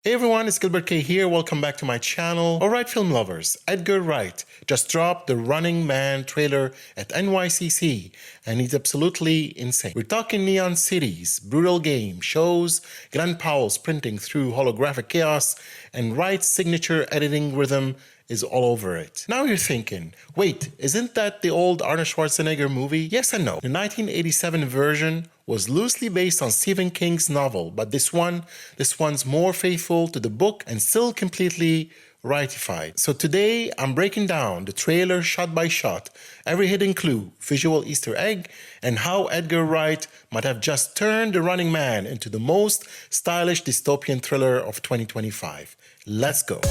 Hey everyone, it's Gilbert.K here. Welcome back to my channel. Alright, film lovers, Edgar Wright just dropped the Running Man trailer at NYCC, and it's absolutely insane. We're talking neon cities, brutal game, shows, Glen Powell sprinting through holographic chaos, and Wright's signature editing rhythm is all over it. Now you're thinking, wait, isn't that the old Arnold Schwarzenegger movie? Yes and no. The 1987 version was loosely based on Stephen King's novel, but this one's more faithful to the book and still completely rightified. So today I'm breaking down the trailer shot by shot, every hidden clue, visual Easter egg, and how Edgar Wright might have just turned The Running Man into the most stylish dystopian thriller of 2025. Let's go.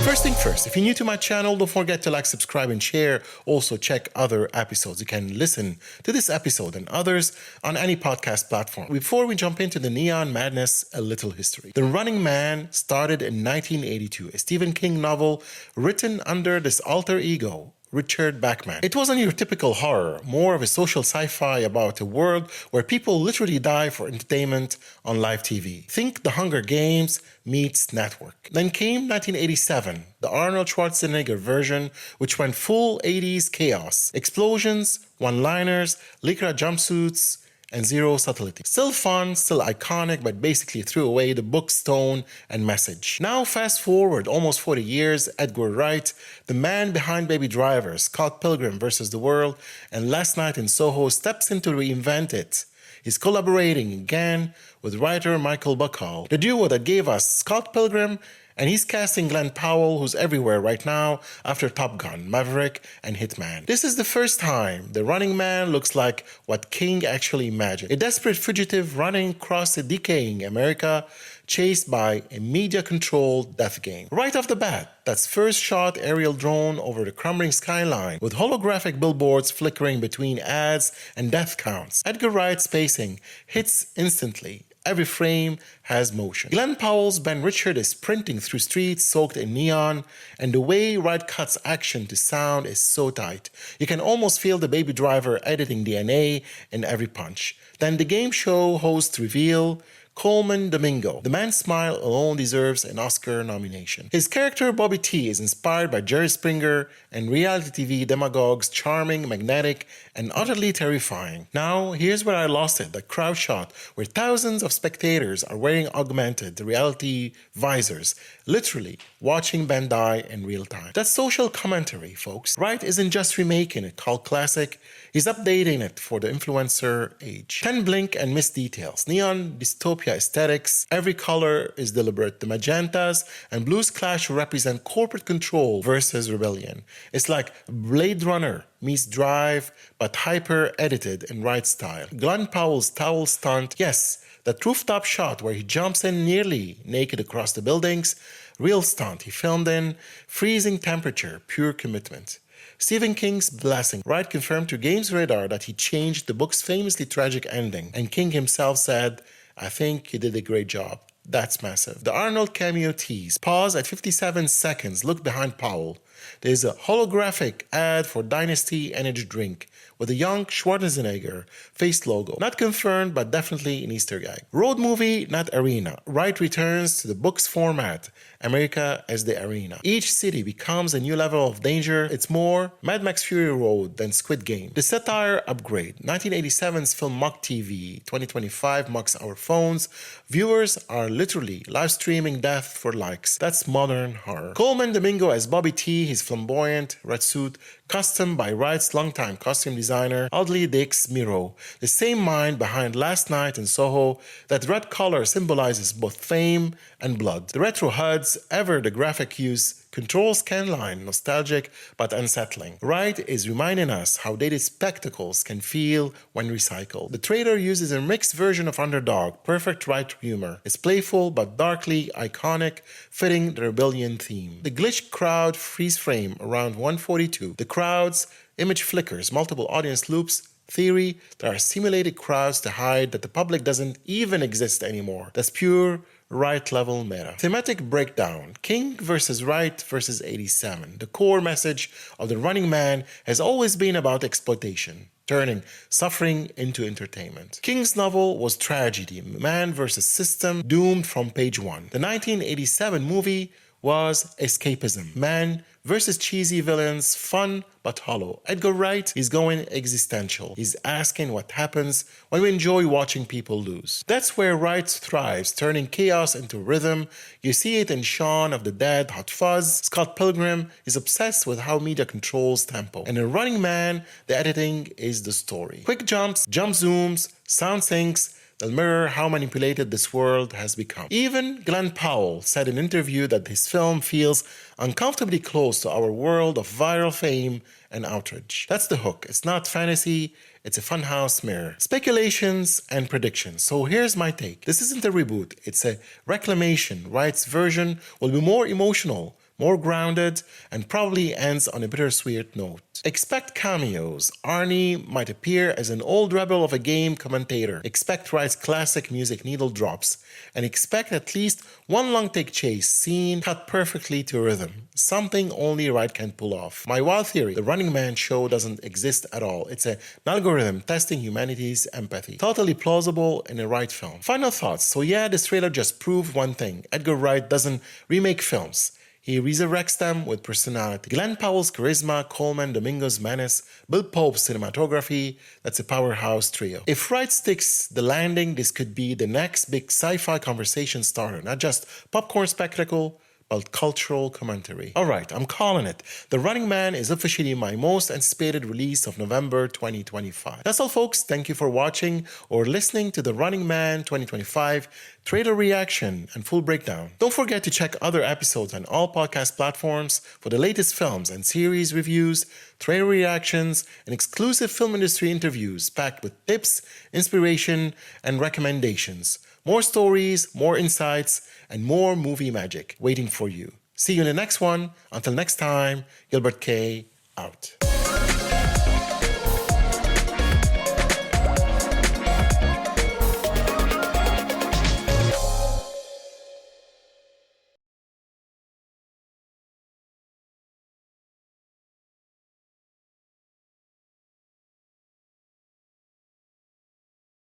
First thing first, if you're new to my channel, don't forget to like, subscribe, and share. Also, check other episodes. You can listen to this episode and others on any podcast platform. Before we jump into the neon madness, a little history. The Running Man started in 1982, a Stephen King novel written under this alter ego, Richard Bachman. It wasn't your typical horror, more of a social sci-fi about a world where people literally die for entertainment on live TV. Think The Hunger Games meets Network. Then came 1987, the Arnold Schwarzenegger version, which went full 80s chaos. Explosions, one-liners, lycra jumpsuits, and zero subtlety. Still fun, still iconic, but basically threw away the book's tone and message. Now fast forward almost 40 years, Edgar Wright, the man behind Baby Driver, Scott Pilgrim vs. the World, and Last Night in Soho steps in to reinvent it. He's collaborating again with writer Michael Bacall, the duo that gave us Scott Pilgrim, and he's casting Glen Powell, who's everywhere right now after Top Gun, Maverick, and Hitman. This is the first time the Running Man looks like what King actually imagined. A desperate fugitive running across a decaying America, chased by a media-controlled death game. Right off the bat, that's first shot aerial drone over the crumbling skyline with holographic billboards flickering between ads and death counts. Edgar Wright's pacing hits instantly. Every frame has motion. Glen Powell's Ben Richard is sprinting through streets soaked in neon, and the way Wright cuts action to sound is so tight. You can almost feel the Baby Driver editing DNA in every punch. Then the game show host reveal, Coleman Domingo. The man's smile alone deserves an Oscar nomination. His character Bobby T is inspired by Jerry Springer and reality TV demagogues, charming, magnetic, and utterly terrifying. Now, here's where I lost it, the crowd shot, where thousands of spectators are wearing augmented reality visors, literally watching Ben die in real time. That's social commentary, folks. Wright isn't just remaking a cult classic, he's updating it for the influencer age. 10 blink and miss details, neon dystopia aesthetics, every color is deliberate. The magentas and blues clash represent corporate control versus rebellion. It's like Blade Runner meets Drive, but hyper-edited in Wright style. Glen Powell's towel stunt, yes, that rooftop shot where he jumps in nearly naked across the buildings, real stunt he filmed in, freezing temperature, pure commitment. Stephen King's blessing. Wright confirmed to Games Radar that he changed the book's famously tragic ending, and King himself said, "I think he did a great job." That's massive. The Arnold cameo tease. Pause at 57 seconds. Look behind Powell. There's a holographic ad for Dynasty Energy Drink with a young Schwarzenegger face logo. Not confirmed, but definitely an Easter egg. Road movie, not arena. Wright returns to the book's format. America as the arena. Each city becomes a new level of danger. It's more Mad Max Fury Road than Squid Game. The satire upgrade. 1987's film Mock TV. 2025 mocks our phones. Viewers are literally live streaming death for likes. That's modern horror. Coleman Domingo as Bobby T. His flamboyant red suit, custom by Wright's longtime costume designer, Audley Dix Miro, the same mind behind Last Night in Soho. That red color symbolizes both fame and blood. The retro HUDs, ever the graphic use, control scanline, nostalgic but unsettling. Wright is reminding us how dated spectacles can feel when recycled. The trailer uses a mixed version of Underdog, perfect Wright humor. It's playful but darkly iconic, fitting the rebellion theme. The glitched crowd freeze frame around 1:42. The crowd's image flickers, multiple audience loops, theory there are simulated crowds to hide that the public doesn't even exist anymore. That's pure Wright level meta. Thematic breakdown. King versus Wright versus 87. The core message of The Running Man has always been about exploitation. turning suffering into entertainment. King's novel was tragedy, man versus system, doomed from page one. The 1987 movie was escapism, man versus cheesy villains, fun but hollow. Edgar Wright is going existential. He's asking what happens when we enjoy watching people lose. That's where Wright thrives, turning chaos into rhythm. You see it in Shaun of the Dead, Hot Fuzz. Scott Pilgrim is obsessed with how media controls tempo. And in Running Man, the editing is the story. Quick jumps, jump zooms, sound syncs, that mirror how manipulated this world has become. Even Glen Powell said in an interview that his film feels uncomfortably close to our world of viral fame and outrage. That's the hook. It's not fantasy, it's a funhouse mirror. Speculations and predictions. So here's my take. This isn't a reboot, it's a reclamation. Wright's version will be more emotional, more grounded, and probably ends on a bittersweet note. Expect cameos. Arnie might appear as an old rebel of a game commentator. Expect Wright's classic music needle drops. And expect at least one long-take chase scene cut perfectly to rhythm. Something only Wright can pull off. My wild theory, the Running Man show doesn't exist at all. It's an algorithm testing humanity's empathy. Totally plausible in a Wright film. Final thoughts. So yeah, this trailer just proved one thing. Edgar Wright doesn't remake films. He resurrects them with personality. Glen Powell's charisma, Coleman Domingo's menace, Bill Pope's cinematography, that's a powerhouse trio. If Wright sticks the landing, this could be the next big sci-fi conversation starter, not just popcorn spectacle, but cultural commentary. Alright, I'm calling it. The Running Man is officially my most anticipated release of November 2025. That's all folks, thank you for watching or listening to the Running Man 2025 trailer reaction and full breakdown. Don't forget to check other episodes on all podcast platforms for the latest films and series reviews, trailer reactions, and exclusive film industry interviews packed with tips, inspiration, and recommendations. More stories, more insights, and more movie magic waiting for you. See you in the next one. Until next time, Gilbert.K out.